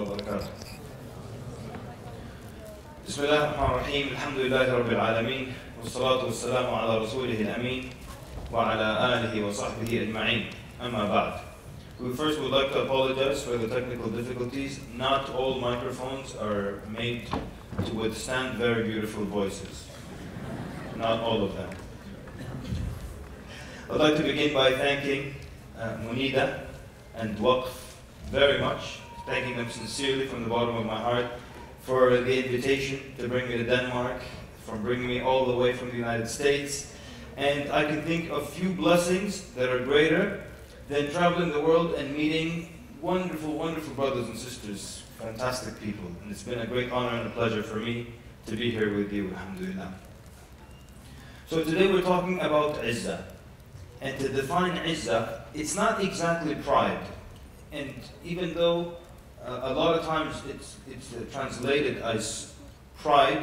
الله وبركاته. بسم الله الرحمن الرحيم. الحمد لله رب العالمين والصلاة والسلام على رسوله الأمين وعلى آله وصحبه أجمعين. أما بعد. We first would like to apologize for the technical difficulties. Not all microphones are made to withstand very beautiful voices. Not all of them. I'd like to begin by thanking MUNIDA and Waqf very much, thanking them sincerely from the bottom of my heart for the invitation to bring me to Denmark, for bringing me all the way from the United States. And I can think of few blessings that are greater than traveling the world and meeting wonderful, wonderful brothers and sisters, fantastic people. And it's been a great honor and a pleasure for me to be here with you, alhamdulillah. So today we're talking about izzah. And to define izzah, it's not exactly pride. And even though a lot of times it's translated as pride,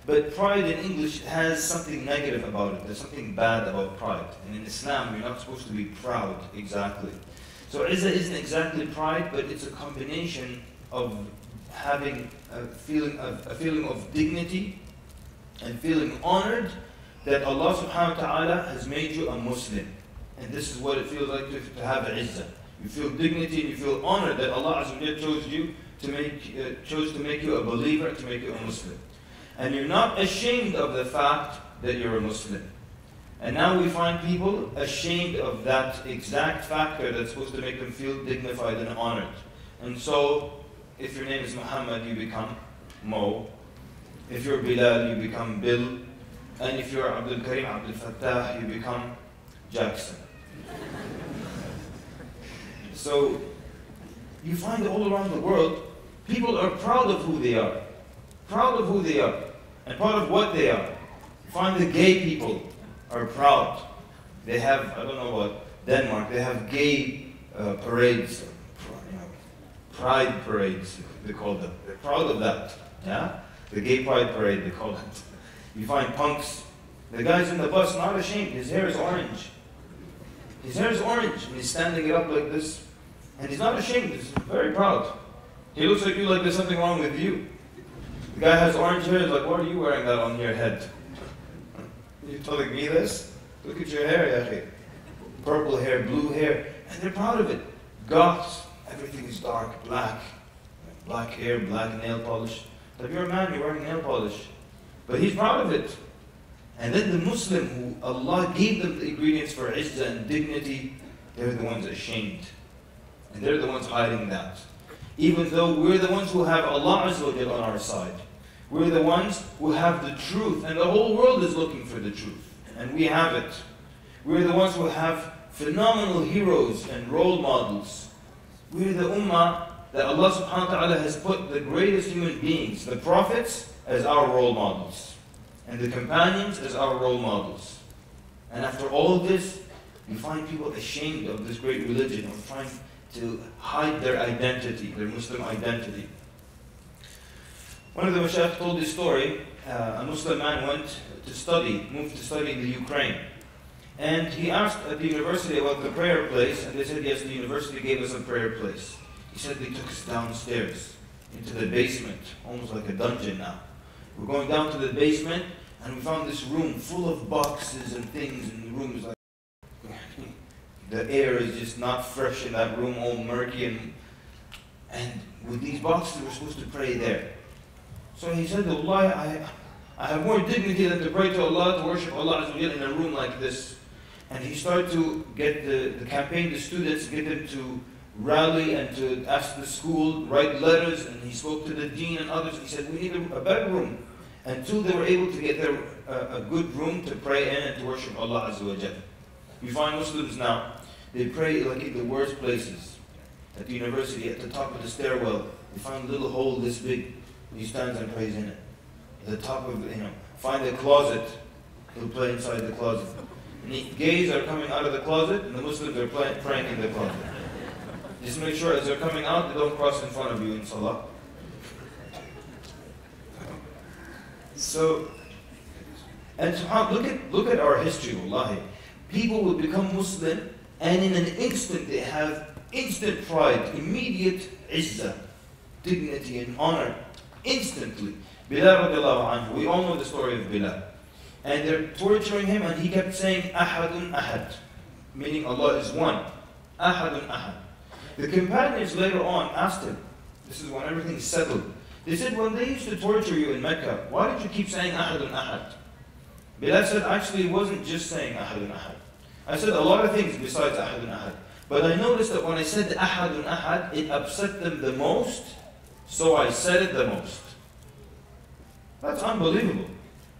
but pride in English has something negative about it. There's something bad about pride. And in Islam, you're not supposed to be proud exactly. So izzah isn't exactly pride, but it's a combination of having a feeling of dignity and feeling honored that Allah subhanahu wa ta'ala has made you a Muslim. And this is what it feels like to have izzah. You feel dignity and you feel honored that Allah Azza wa Jalla chose to make you a believer, to make you a Muslim. And you're not ashamed of the fact that you're a Muslim. And now we find people ashamed of that exact factor that's supposed to make them feel dignified and honored. And so, if your name is Muhammad, you become Mo. If you're Bilal, you become Bill. And if you're Abdul Karim, Abdul Fattah, you become Jackson. So, you find all around the world, people are proud of who they are. Proud of who they are, and proud of what they are. You find the gay people are proud. They have, I don't know about Denmark, they have gay parades, pride parades, they call them. They're proud of that, yeah? The gay pride parade, they call it. You find punks, the guy's in the bus, not ashamed, his hair is orange. His hair is orange, and he's standing it up like this, and he's not ashamed, he's very proud. He looks like you like there's something wrong with you. The guy has orange hair, he's like, why are you wearing that on your head? You're telling me this? Look at your hair, Yahi. Purple hair, blue hair, and they're proud of it. Goths, everything is dark, black. Black hair, black nail polish. But if you're a man, you're wearing nail polish. But he's proud of it. And then the Muslim, who Allah gave them the ingredients for izzah and dignity, they're the ones ashamed. And they're the ones hiding that. Even though we're the ones who have Allah Azza wa Jalla on our side. We're the ones who have the truth, and the whole world is looking for the truth. And we have it. We're the ones who have phenomenal heroes and role models. We're the ummah that Allah subhanahu wa ta'ala has put the greatest human beings, the prophets, as our role models. And the companions as our role models. And after all this, we find people ashamed of this great religion, of trying to hide their identity, their Muslim identity. One of the Mashaykh told this story. A Muslim man moved to study in the Ukraine. And he asked at the university about the prayer place, and they said, yes, the university gave us a prayer place. He said they took us downstairs, into the basement, almost like a dungeon now. We're going down to the basement, and we found this room full of boxes and things, and the room is like, the air is just not fresh in that room, all murky, and with these boxes we're supposed to pray there. So he said, Allah, I have more dignity than to pray to Allah, to worship Allah Azza wa Jalla in a room like this. And he started to get the campaign, the students, get them to rally and to ask the school, write letters, and he spoke to the dean and others. He said, we need a better room. Until they were able to get a good room to pray in and to worship Allah Azza wa Jalla. You find Muslims now, they pray like in the worst places. At the university, at the top of the stairwell, they find a little hole this big. He stands and prays in it. At the top of, find a closet, he'll pray inside the closet. And the gays are coming out of the closet, and the Muslims are praying in the closet. Just make sure as they're coming out, they don't cross in front of you in salah. So, and look at our history, wallahi. People will become Muslim, and in an instant they have instant pride, immediate izzah. dignity and honor instantly. Bilal radiallahu anhu, we all know the story of Bilal. And they're torturing him and he kept saying, Ahadun Ahad, meaning Allah is one. Ahadun Ahad. The companions later on asked him, this is when everything's settled. They said, when they used to torture you in Mecca, why did you keep saying Ahadun Ahad? Bilal said, actually, it wasn't just saying Ahadun Ahad. I said a lot of things besides Ahadun Ahad. But I noticed that when I said Ahadun Ahad, it upset them the most, so I said it the most. That's unbelievable.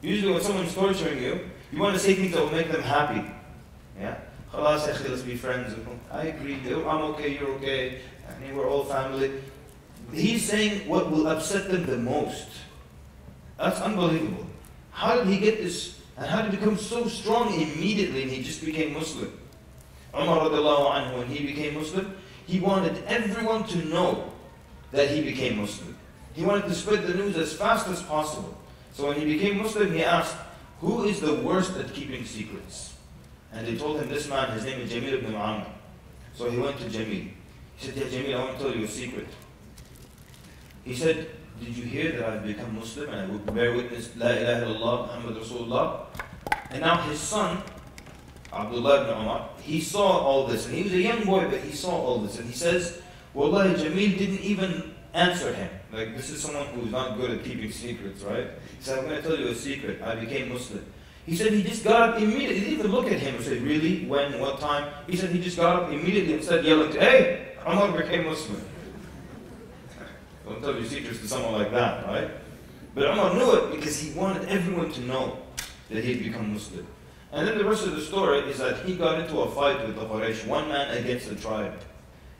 Usually when someone's torturing you, you want to say things that will make them happy. Yeah? Khalas, akhi, let's be friends. I agree. I'm okay, you're okay. I mean, we're all family. He's saying what will upset them the most. That's unbelievable. How did he get this? And how did he become so strong immediately and he just became Muslim? Umar radiallahu anhu, when he became Muslim, he wanted everyone to know that he became Muslim. He wanted to spread the news as fast as possible. So when he became Muslim, he asked, who is the worst at keeping secrets? And they told him this man, his name is Jamil ibn Mu'amr. So he went to Jamil. He said, yeah, Jamil, I want to tell you a secret. He said, did you hear that I've become Muslim and I would bear witness, La ilaha illallah, Muhammad Rasulullah? And now his son, Abdullah ibn Umar, he saw all this. And he was a young boy, but he saw all this. And he says, Wallahi, Jamil didn't even answer him. Like, this is someone who's not good at keeping secrets, right? He said, I'm going to tell you a secret. I became Muslim. He said he just got up immediately. He didn't even look at him and say, really? When? What time? He said he just got up immediately and started yelling, hey, Umar became Muslim. Don't tell your secrets to someone like that, right? But Umar knew it because he wanted everyone to know that he had become Muslim. And then the rest of the story is that he got into a fight with the Quraysh, one man against the tribe,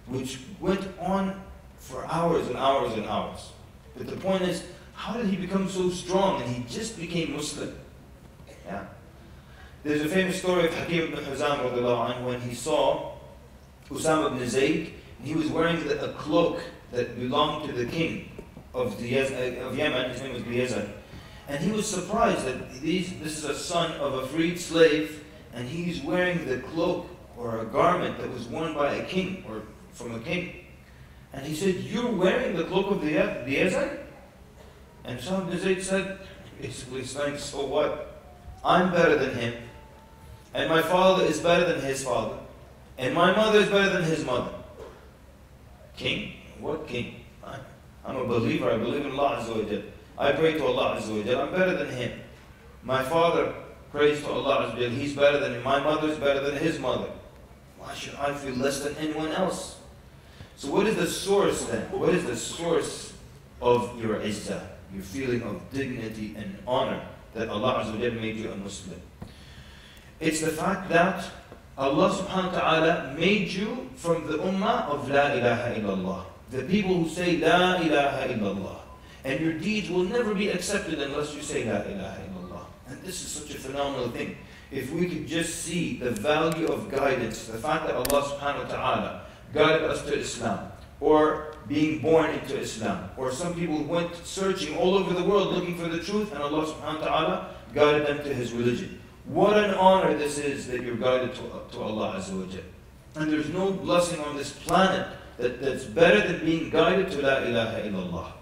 which went on for hours and hours and hours. But the point is, how did he become so strong? And he just became Muslim. Yeah. There's a famous story of Hakim ibn Hizam when he saw Usama ibn Zayd, and he was wearing a cloak that belonged to the king of Yemen. His name was Yazid. And he was surprised that this is a son of a freed slave, and he's wearing the cloak or a garment that was worn by a king or from a king. And he said, you're wearing the cloak of the Yazid? And Usama ibn Zayd said, basically saying, so what? I'm better than him, and my father is better than his father, and my mother is better than his mother. King? What king? I'm a believer. I believe in Allah Azza wa Jal. I pray to Allah Azza wa Jal. I'm better than him. My father prays to Allah Azza wa Jal. He's better than him. My mother is better than his mother. Why should I feel less than anyone else? So what is the source then? What is the source of your izzah, your feeling of dignity and honor that Allah Azza wa Jal made you a Muslim? It's the fact that Allah subhanahu wa ta'ala made you from the ummah of La ilaha illallah. The people who say La ilaha illallah. And your deeds will never be accepted unless you say La ilaha illallah. And this is such a phenomenal thing. If we could just see the value of guidance, the fact that Allah subhanahu wa ta'ala guided us to Islam, or being born into Islam, or some people went searching all over the world looking for the truth, and Allah subhanahu wa ta'ala guided them to His religion. What an honor this is that you're guided to Allah Azza wa Jal. And there's no blessing on this planet that's better than being guided to La ilaha illallah.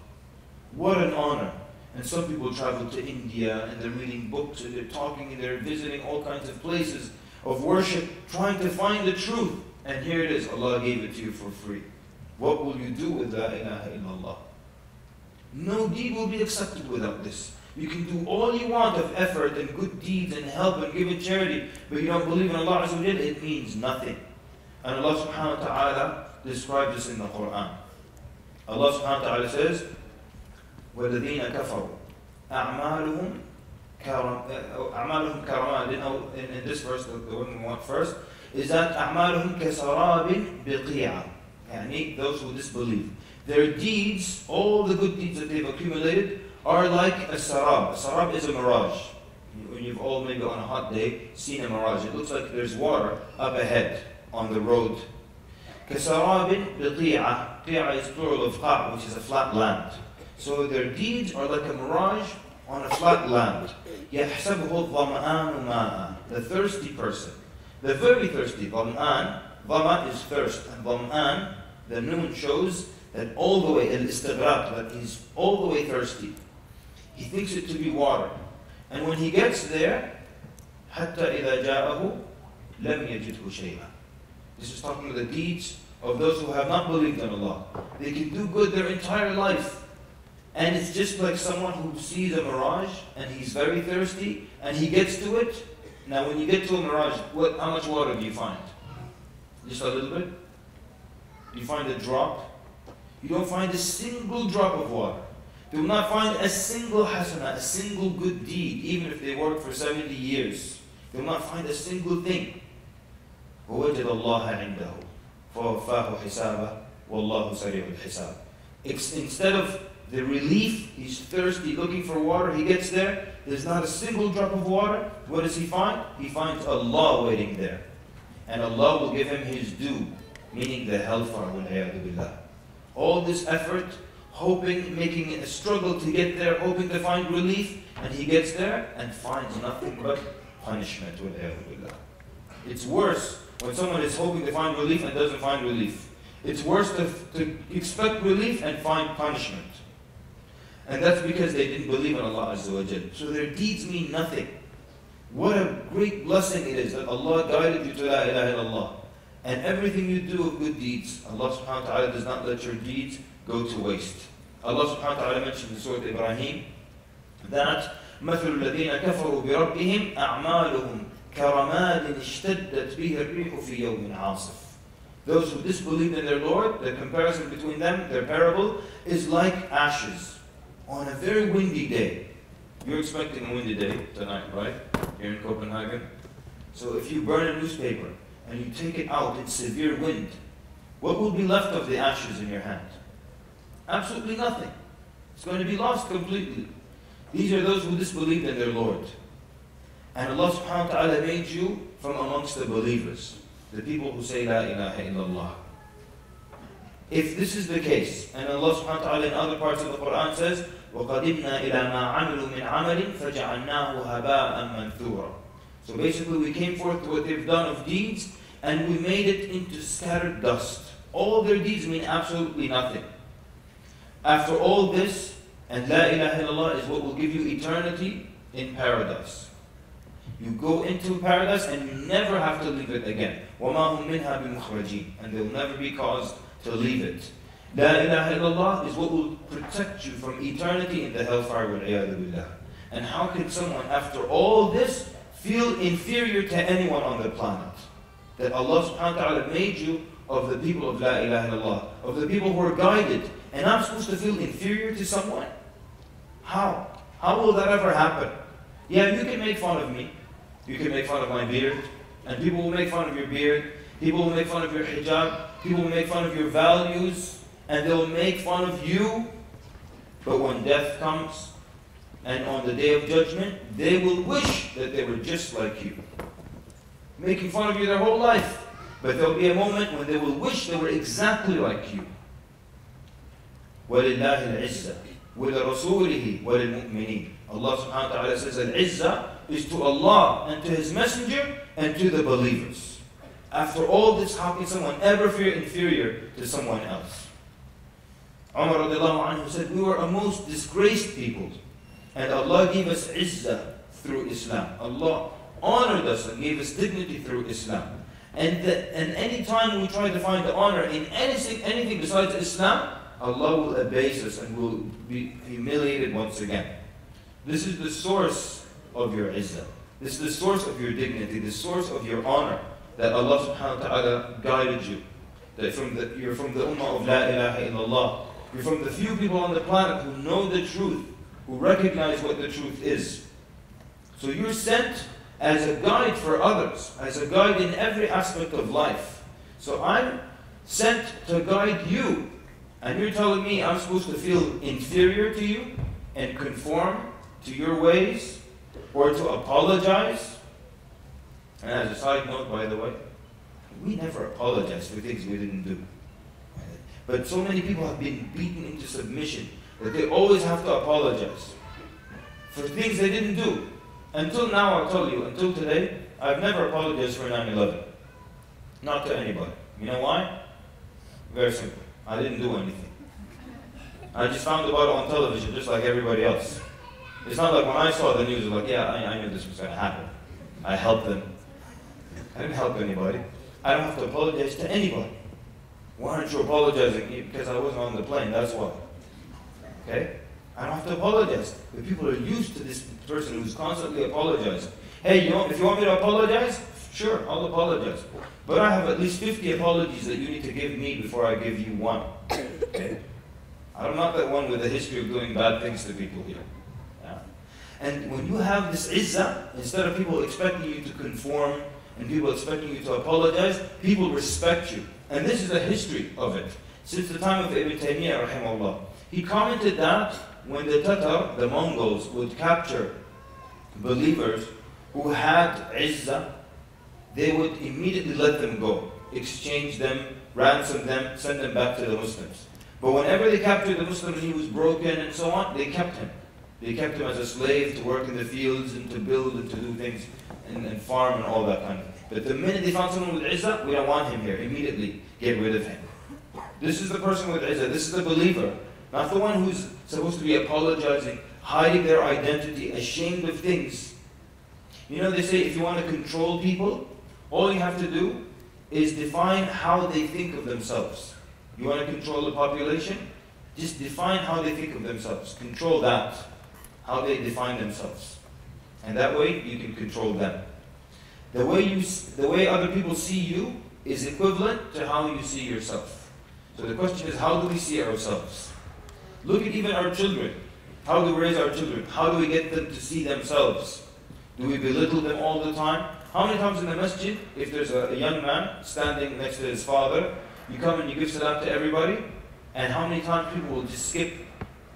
What an honor. And some people travel to India and they're reading books and they're talking and they're visiting all kinds of places of worship, trying to find the truth. And here it is, Allah gave it to you for free. What will you do with La ilaha illallah? No deed will be accepted without this. You can do all you want of effort and good deeds and help and give in charity, but you don't believe in Allah Azza wa Jal, it means nothing. And Allah subhanahu wa ta'ala describes this in the Quran. Allah subhanahu wa ta'ala says, وَالَّذِينَ كَفَرُوا أَعْمَالُهُمْ كَرَمَادٍ. In this verse, the one we want first, is that أَعْمَالُهُمْ كَسَرَابٍ بِقِيعًا. Yani those who disbelieve. Their deeds, all the good deeds that they've accumulated, are like a sarab. A sarab is a mirage. When you've all maybe on a hot day seen a mirage, it looks like there's water up ahead on the road. كَسَرَابٍ بِقِيعًا. Qi'a is plural of qa', which is a flat land. So their deeds are like a mirage on a flat land. يَحْسَبُهُ الظَّمْآنُ مَاءً. The thirsty person. The very thirsty. ظَمْآن. Dhama is thirst. And ظَمْآن, the noon shows that all the way, al-istighraq, that he's all the way thirsty. He thinks it to be water. And when he gets there, حَتَّى إِذَا جَاءَهُ لَمْ يَجِدْهُ شَيْئًا. This is talking to the deeds of those who have not believed in Allah. They can do good their entire life. And it's just like someone who sees a mirage and he's very thirsty and he gets to it. Now when you get to a mirage, how much water do you find? Just a little bit? You find a drop? You don't find a single drop of water. You will not find a single hasana, a single good deed, even if they work for 70 years. You will not find a single thing. وَوَجَدَ اللَّهَ عِنْدَهُ فَوَفَّاهُ حِسَابَهُ وَاللَّهُ سَرِيعُ الْحِسَابِ. Instead of the relief, he's thirsty, looking for water, he gets there, there's not a single drop of water. What does he find? He finds Allah waiting there. And Allah will give him his due, meaning the hellfire, وَالْعِيَاذُ بِاللَّهِ. All this effort, hoping, making a struggle to get there, hoping to find relief, and he gets there and finds nothing but punishment, وَالْعِيَاذُ بِاللَّهِ. It's worse when someone is hoping to find relief and doesn't find relief. It's worse to expect relief and find punishment. And that's because they didn't believe in Allah Azza wa Jal. So their deeds mean nothing. What a great blessing it is that Allah guided you to La ilaha illallah. And everything you do of good deeds, Allah subhanahu wa ta'ala does not let your deeds go to waste. Allah subhanahu wa ta'ala mentioned in Surah Ibrahim that مَثَلُ الَّذِينَ كَفَرُوا بِرَبِّهِمْ أَعْمَالُهُمْ كَرَمَادٍ اشْتَدَّتْ بِهِ الرِّيحُ فِي يَوْمٍ عَاصِفٍ. Those who disbelieved in their Lord, the comparison between them, their parable, is like ashes on a very windy day. You're expecting a windy day tonight, right? Here in Copenhagen. So if you burn a newspaper and you take it out in severe wind, what will be left of the ashes in your hand? Absolutely nothing. It's going to be lost completely. These are those who disbelieved in their Lord. And Allah subhanahu wa ta'ala made you from amongst the believers, the people who say La ilaha illallah. If this is the case, and Allah subhanahu wa ta'ala in other parts of the Quran says, وَقَدِمْنَا إِلَى مَا عَمِلُوا مِنْ عَمَلٍ فَجَعَلْنَاهُ هَبَاءً مَنْثُورًا. So basically we came forth to what they've done of deeds, and we made it into scattered dust. All their deeds mean absolutely nothing. After all this, and La ilaha illallah is what will give you eternity in paradise. You go into paradise and you never have to leave it again. وَمَا هُمْ مِنْهَا بِمُخْرَجِينَ. And they'll never be caused to leave it. La ilaha illallah is what will protect you from eternity in the hellfire, وَالْعِيَاذُ بِاللَّهِ. And how can someone, after all this, feel inferior to anyone on the planet? That Allah subhanahu wa ta'ala made you of the people of La ilaha illallah, of the people who are guided, and I'm supposed to feel inferior to someone? How? How will that ever happen? Yeah, you can make fun of me. You can make fun of my beard, and people will make fun of your beard. People will make fun of your hijab. People will make fun of your values, and they'll make fun of you. But when death comes, and on the day of judgment, they will wish that they were just like you. Making fun of you their whole life. But there will be a moment when they will wish they were exactly like you. وَلِلَّهِ الْعِزَّةِ وَلِرَسُولِهِ وَلِلْمُؤْمِنِينَ. Allah subhanahu wa ta'ala says al-izzah is to Allah and to His Messenger and to the believers. After all this, how can someone ever feel inferior to someone else? Umar radiallahu anhu said, we were a most disgraced people, and Allah gave us izzah through Islam. Allah honored us and gave us dignity through Islam. And any time we try to find the honor in anything besides Islam, Allah will abase us and will be humiliated once again. This is the source of your izzah. This is the source of your dignity, the source of your honor, that Allah subhanahu wa ta'ala guided you. That you're from the ummah of La ilaha illallah. You're from the few people on the planet who know the truth, who recognize what the truth is. So you're sent as a guide for others, as a guide in every aspect of life. So I'm sent to guide you. And you're telling me I'm supposed to feel inferior to you and conform to your ways, or to apologize? And as a side note, by the way, we never apologize for things we didn't do. But so many people have been beaten into submission that they always have to apologize for things they didn't do. Until now, I'll tell you, until today, I've never apologized for 9/11. Not to anybody. You know why? Very simple. I didn't do anything. I just found about it on television, just like everybody else. It's not like when I saw the news, I was like, yeah, I knew this was going to happen. I helped them. I didn't help anybody. I don't have to apologize to anybody. Why aren't you apologizing? Because I wasn't on the plane, that's why. Okay? I don't have to apologize. But people are used to this person who's constantly apologizing. Hey, if you want me to apologize, sure, I'll apologize. But I have at least 50 apologies that you need to give me before I give you one. Okay? I'm not that one with a history of doing bad things to people here. Yeah? And when you have this izzah, instead of people expecting you to conform and people expecting you to apologize, people respect you. And this is the history of it. Since the time of Ibn Taymiyyah, rahimahullah. He commented that when the Tatar, the Mongols, would capture believers who had izzah, they would immediately let them go, exchange them, ransom them, send them back to the Muslims. But whenever they captured the Muslim and he was broken and so on, they kept him. They kept him as a slave to work in the fields and to build and to do things and farm and all that kind of thing. But the minute they found someone with izzah, we don't want him here. Immediately get rid of him. This is the person with izzah. This is the believer. Not the one who's supposed to be apologizing, hiding their identity, ashamed of things. You know, they say if you want to control people, all you have to do is define how they think of themselves. You want to control the population? Just define how they think of themselves. Control that, how they define themselves. And that way you can control them. The way other people see you is equivalent to how you see yourself. So the question is, how do we see ourselves? Look at even our children. How do we raise our children? How do we get them to see themselves? Do we belittle them all the time? How many times in the masjid, if there's a young man standing next to his father, you come and you give salam to everybody, and how many times people will just skip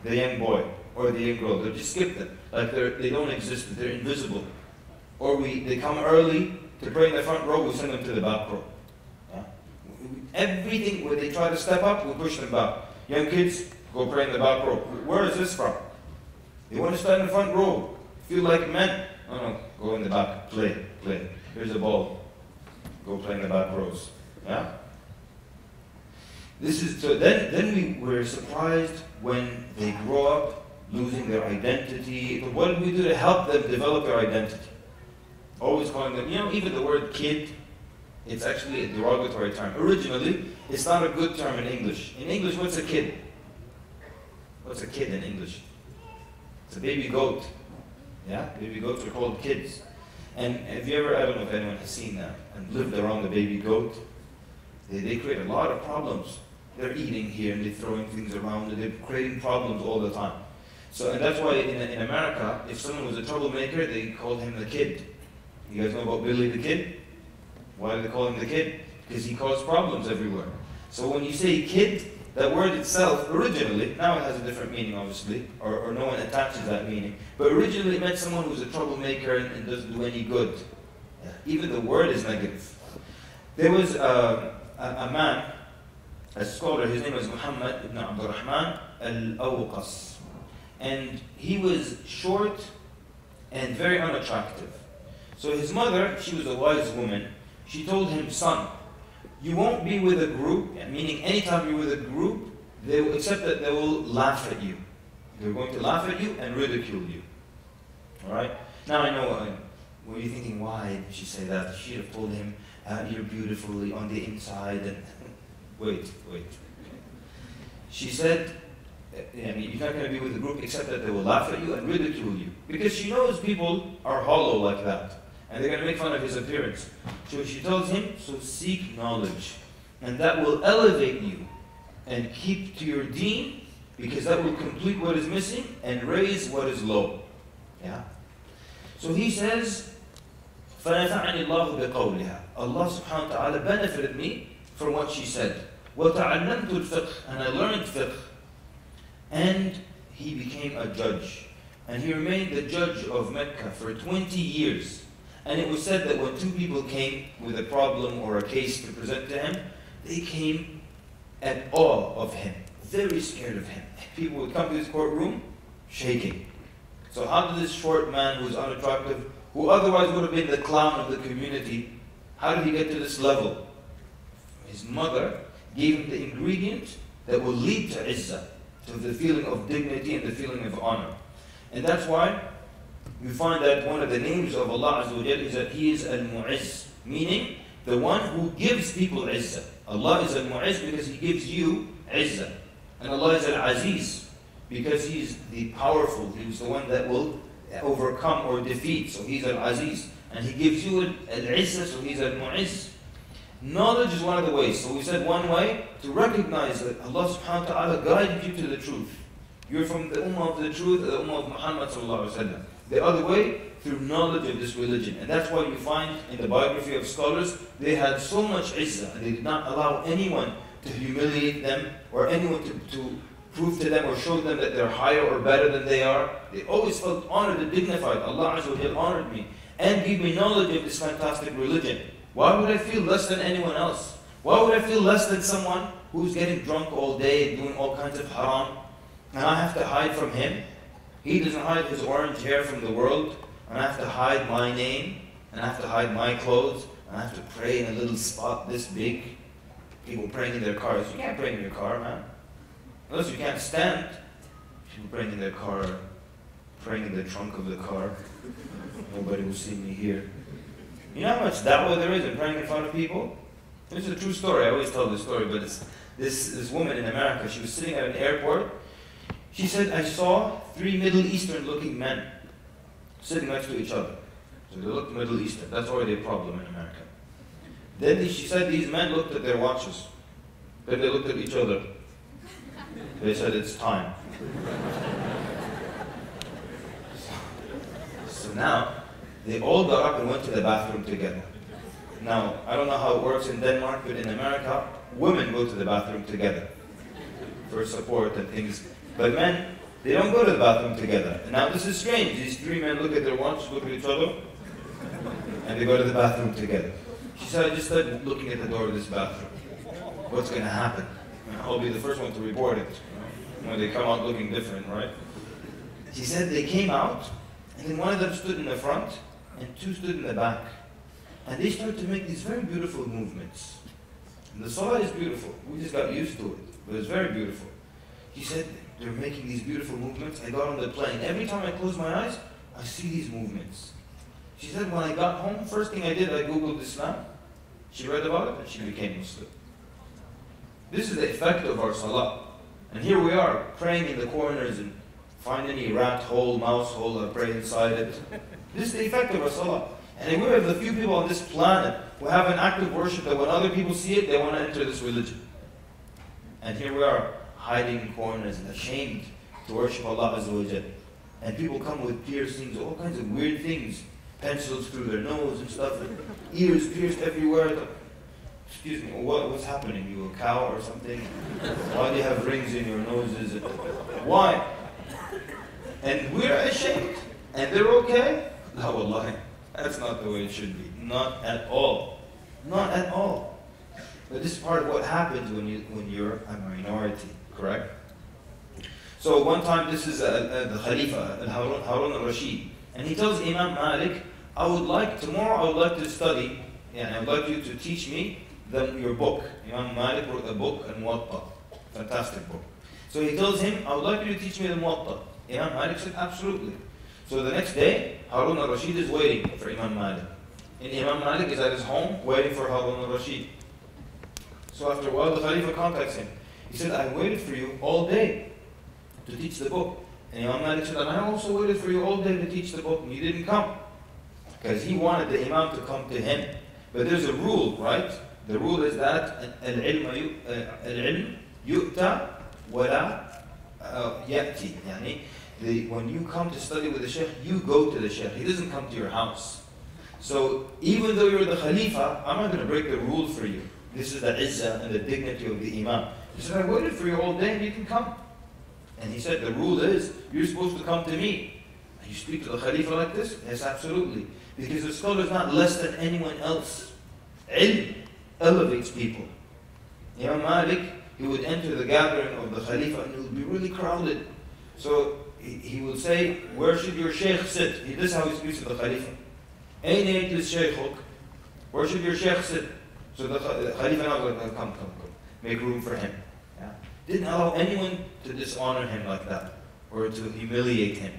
the young boy or the young girl? They'll just skip them, like they don't exist, they're invisible. Or they come early to pray in the front row, we send them to the back row. Yeah? Everything where they try to step up, we push them back. Young kids, go pray in the back row. Where is this from? They want to stand in the front row, feel like men. No, go in the back, play. Here's a ball. Go play in the back rows. Yeah? So then we were surprised when they grow up losing their identity. But what did we do to help them develop their identity? Always calling them, even the word kid, it's actually a derogatory term. Originally, it's not a good term in English. In English, what's a kid? What's a kid in English? It's a baby goat. Yeah? Baby goats are called kids. And have you ever, I don't know if anyone has seen that, and lived around the baby goat? They create a lot of problems. They're eating here and they're throwing things around and they're creating problems all the time. And that's why in America, if someone was a troublemaker, they called him the kid. You guys know about Billy the Kid? Why do they call him the kid? Because he caused problems everywhere. So when you say kid, that word itself, originally, now it has a different meaning obviously, or no one attaches that meaning, but originally it meant someone who's a troublemaker and doesn't do any good. Yeah. Even the word is negative. There was a man, a scholar, his name was Muhammad ibn Abdurrahman al-Awqas. And he was short and very unattractive. So his mother, she was a wise woman, she told him, son, you won't be with a group, meaning anytime you're with a group, except that they will laugh at you. They're going to laugh at you and ridicule you. Alright? Now I know, were you thinking, why did she say that? She have told him, you're beautifully on the inside, and wait. She said, you're not going to be with a group except that they will laugh at you and ridicule you. Because she knows people are hollow like that. And they're going to make fun of his appearance. So she tells him, so seek knowledge. And that will elevate you. And keep to your deen, because that will complete what is missing and raise what is low. Yeah? So he says, فَنَفَعَنِ اللَّهُ بِقَوْلِهَا. Allah subhanahu wa ta'ala benefited me from what she said. وَتَعَلَّمْتُ الْفِقْهِ. And I learned fiqh. And he became a judge. And he remained the judge of Mecca for 20 years. And it was said that when two people came with a problem or a case to present to him, they came at awe of him, very scared of him. People would come to his courtroom shaking. So how did this short man who's unattractive, who otherwise would have been the clown of the community, how did he get to this level? His mother gave him the ingredient that will lead to izzah. to the feeling of dignity and the feeling of honor. And that's why we find that one of the names of Allah Azza wa Jal is that He is Al-Mu'izz, meaning the one who gives people izzah. Allah is Al-Mu'izz because He gives you izzah. And Allah is Al-Aziz because He's the powerful. He's the one that will overcome or defeat. So He's Al-Aziz. And He gives you Al-Izzah, so He's Al-Mu'izz. Knowledge is one of the ways. So we said one way to recognize that Allah subhanahu wa ta'ala guided you to the truth. You're from the ummah of the truth, the ummah of Muhammad sallallahu alaihi wasallam. The other way, through knowledge of this religion. And that's why you find in the biography of scholars, they had so much izzah, and they did not allow anyone to humiliate them, or anyone to prove to them or show them that they're higher or better than they are. They always felt honored and dignified. Allah Azza wa Jal honored me and gave me knowledge of this fantastic religion. Why would I feel less than anyone else? Why would I feel less than someone who's getting drunk all day and doing all kinds of haram? And I have to hide from him? He doesn't hide his orange hair from the world, and I have to hide my name, and I have to hide my clothes, and I have to pray in a little spot this big. People praying in their cars. You can't pray in your car, man. Unless you can't stand. People praying in their car, praying in the trunk of the car. Nobody will see me here. You know how much da'wah there is in praying in front of people? This is a true story. I always tell this story, but it's this woman in America. She was sitting at an airport. She said, I saw 3 Middle Eastern looking men sitting next to each other. So they looked Middle Eastern. That's already a problem in America. Then she said these men looked at their watches. Then they looked at each other. They said, it's time. So now, they all got up and went to the bathroom together. Now, I don't know how it works in Denmark, but in America, women go to the bathroom together for support and things. But men, they don't go to the bathroom together. And now this is strange. These 3 men look at their watch, look at each other, and they go to the bathroom together. She said, I just started looking at the door of this bathroom. What's going to happen? I'll be the first one to report it. When they come out looking different, right? She said they came out, and then one of them stood in the front, and 2 stood in the back. And they started to make these very beautiful movements. And the salah is beautiful. We just got used to it, but it's very beautiful. She said, they're making these beautiful movements. I got on the plane. Every time I close my eyes, I see these movements. She said, when I got home, first thing I did, I Googled Islam. She read about it, and she became Muslim. This is the effect of our salah. And here we are, praying in the corners and find any rat hole, mouse hole, and pray inside it. This is the effect of our salah. And we're the few people on this planet who have an act of worship that when other people see it, they want to enter this religion. And here we are, hiding in corners and ashamed to worship Allah Azza wa Jal. And people come with piercings, all kinds of weird things. Pencils through their nose and stuff, and ears pierced everywhere. Excuse me, what's happening? You a cow or something? Why do you have rings in your noses? Why? And we're ashamed. And they're okay? La wallahi. That's not the way it should be. Not at all. Not at all. But this is part of what happens when you're a minority, correct? So one time, this is the Khalifa, Harun al-Rashid. And he tells Imam Malik, tomorrow I would like to study, and I would like you to teach me your book. Imam Malik wrote a book, Al-Muwatta. Fantastic book. So he tells him, I would like you to teach me the Muwatta. Imam Malik said, absolutely. So the next day, Harun al-Rashid is waiting for Imam Malik. And Imam Malik is at his home waiting for Harun al-Rashid. So after a while, the Khalifa contacts him. He said, I waited for you all day to teach the book. And Imam Malik said, and I also waited for you all day to teach the book, and you didn't come. Because he wanted the Imam to come to him. But there's a rule, right? The rule is that al-ilm yu'ta wala ya'ti. When you come to study with the Shaykh, you go to the Shaykh. He doesn't come to your house. So even though you're the Khalifa, I'm not going to break the rule for you. This is the izzah and the dignity of the Imam. He said, I waited for you all day and you can come. And he said, the rule is, you're supposed to come to me. And you speak to the Khalifa like this? Yes, absolutely. Because the scholar is not less than anyone else. Ilm elevates people. Imam Malik, he would enter the gathering of the Khalifa and it would be really crowded. So he would say, where should your Shaykh sit? This is how he speaks to the Khalifa. Ayn yajlis Shaykhuk? Where should your Shaykh sit? So the Khalifa now goes, come. Make room for him. Yeah. Didn't allow anyone to dishonor him like that, or to humiliate him.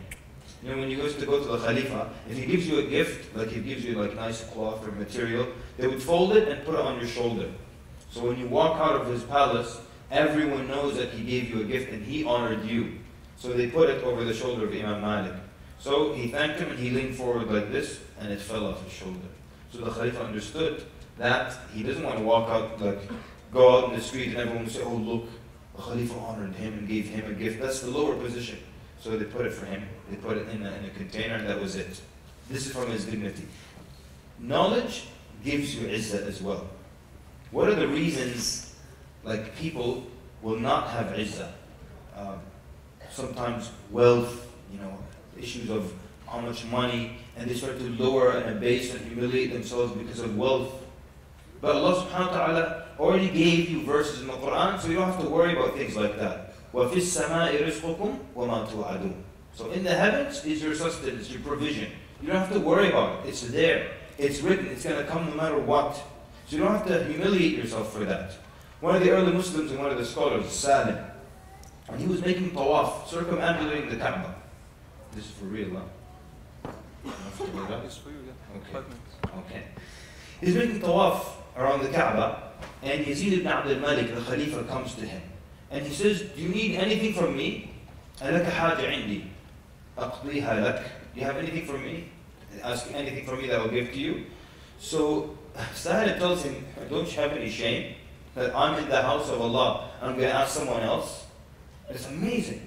You know, when you used to go to the Khalifa, if he gives you a gift, like he gives you like nice cloth or material, they would fold it and put it on your shoulder. So when you walk out of his palace, everyone knows that he gave you a gift and he honored you. So they put it over the shoulder of Imam Malik. So he thanked him and he leaned forward like this and it fell off his shoulder. So the Khalifa understood that he doesn't want to walk out, like go out in the street and everyone will say, oh look, the Khalifa honored him and gave him a gift. That's the lower position. So they put it for him. They put it in a container and that was it. This is from his dignity. Knowledge gives you izzah as well. What are the reasons like people will not have izzah? Sometimes wealth, you know, issues of how much money, and they start to lower and abase and humiliate themselves because of wealth. But Allah subhanahu wa ta'ala already gave you verses in the Quran, so you don't have to worry about things like that. وَفِي السَّمَاءِ رِزْقُكُمْ وَمَا تُوعَدُونَ. So in the heavens is your sustenance, your provision. You don't have to worry about it. It's there. It's written. It's going to come no matter what. So you don't have to humiliate yourself for that. One of the early Muslims and one of the scholars, Salim, and he was making tawaf, circumambulating the Kaaba. This is for real, huh? It's for you, yeah. Okay. 5 minutes. Okay. He's making tawaf around the Kaaba, and Yazid ibn Abdul Malik, the Khalifa, comes to him. And he says, do you need anything from me? أَلَكَ حَاجَ عِنْدِي أَقْضِيهَا لَكَ. Do you have anything from me? Ask anything from me that I will give to you. So Sahel tells him, don't you have any shame that I'm in the house of Allah and I'm going to ask someone else? It's amazing.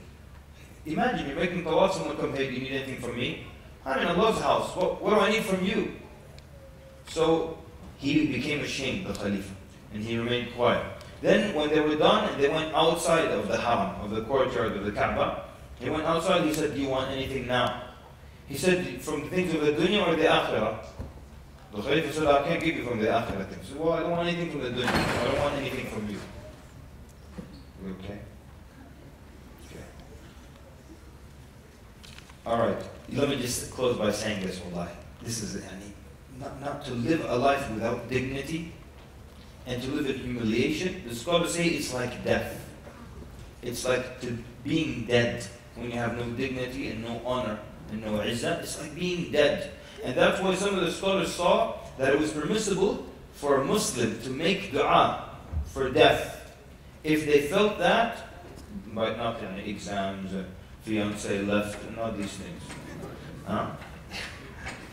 Imagine you're making tawaf, someone comes, hey, do you need anything from me? I'm in Allah's house. What do I need from you? So he became ashamed, the Khalifa, and he remained quiet. Then when they were done and they went outside of the haram, of the courtyard of the Kaaba, he went outside, he said, do you want anything now? He said, from the things of the dunya or the akhirah? The Khalifa said, I can't give you from the akhirah things. He said, well, I don't want anything from the dunya. I don't want anything from you. Okay? Okay. Alright, let me just close by saying this, wallahi. This is, not to live a life without dignity and to live in humiliation. The scholars say it's like death. It's like being dead. When you have no dignity and no honor and no izzah, it's like being dead. And that's why some of the scholars saw that it was permissible for a Muslim to make dua for death. If they felt that, but not any exams, fiancé left, and all these things.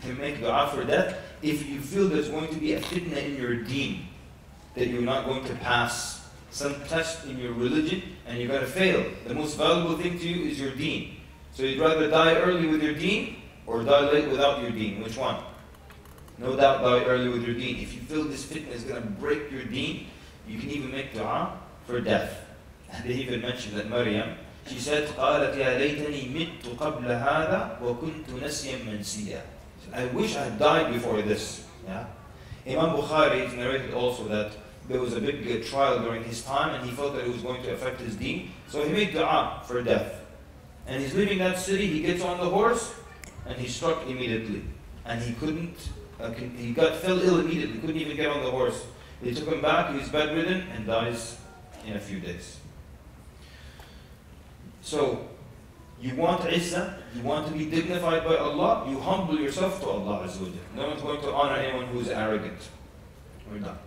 To make dua for death, if you feel there's going to be a fitna in your deen, that you're not going to pass some test in your religion and you're going to fail. The most valuable thing to you is your deen. So you'd rather die early with your deen or die late without your deen. Which one? No doubt die early with your deen. If you feel this fitna is going to break your deen, you can even make dua for death. And they even mentioned that Maryam, she said, قالت يا ليتني مت قبل هذا وكنت نسيا منسيا. I wish I had died before this. Yeah? Imam Bukhari has narrated also that there was a big trial during his time and he felt that it was going to affect his deen. So he made dua for death. And he's leaving that city, he gets on the horse and he's struck immediately. And he couldn't, fell ill immediately, couldn't even get on the horse. They took him back, he was bedridden and dies in a few days. So, you want izzah, you want to be dignified by Allah, you humble yourself to Allah Azza wa Jalla. No one's going to honor anyone who's arrogant. We're done.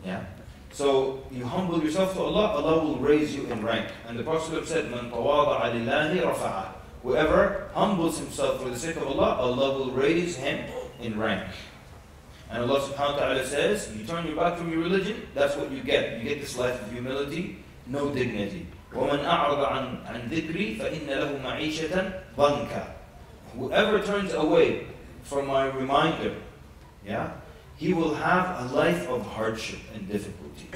Yeah? So, you humble yourself to Allah, Allah will raise you in rank. And the Prophet said, مَنْ تَوَاضَعَ لِلَّهِ رَفَعَهُ. Whoever humbles himself for the sake of Allah, Allah will raise him in rank. And Allah subhanahu wa ta'ala says, you turn your back from your religion, that's what you get. You get this life of humility, no dignity. وَمَنْ أَعْرَضَ عَنْ ذِكْرِي فَإِنَّ لَهُ مَعِيشَةً ضَنْكًا. Whoever turns away from my reminder, yeah, he will have a life of hardship and difficulty.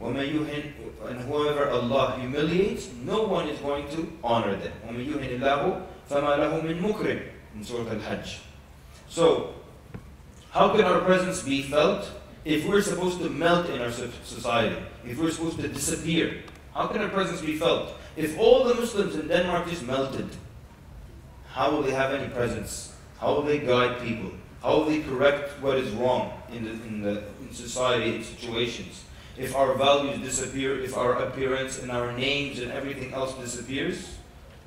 وَمَنْ يُهِنْ, and whoever Allah humiliates, no one is going to honor them. وَمَنْ يُهِنِ اللَّهُ فَمَا لَهُ مِنْ مُكْرِمٍ in Surah Al-Hajj. So, how can our presence be felt if we're supposed to melt in our society? If we're supposed to disappear? How can our presence be felt? If all the Muslims in Denmark just melted, how will they have any presence? How will they guide people? How will they correct what is wrong in society, in situations? if our values disappear, if our appearance and our names and everything else disappears,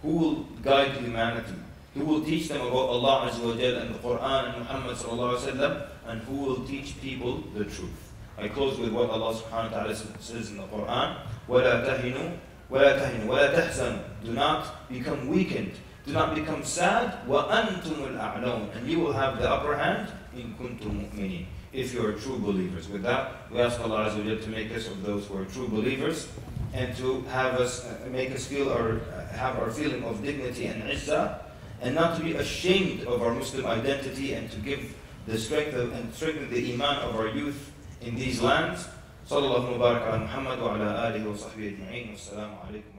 who will guide humanity? Who will teach them about Allah Azza wa Jal and the Quran and Muhammad sallallahu alaihi wasallam, and who will teach people the truth? I close with what Allah subhanahu wa ta'ala says in the Quran, وَلَا تَهِنُوا وَلَا تَهِنُوا وَلَا تَحْزَنُوا. Do not become weakened, do not become sad, وَأَنْتُمُ الْأَعْلَوْنَ. And you will have the upper hand, إِن كُنْتُم مُؤْمِنِينَ. If you are true believers. With that, we ask Allah Azza wa Jal to make us of those who are true believers, and to have us, make us feel have our feeling of dignity and izzah, and not to be ashamed of our Muslim identity, and to give the strength and strengthen the iman of our youth in these lands. Sallallahu mubarak ala Muhammad wa ala alihi wa sahbihi ajma'in. Wassalamu alaikum.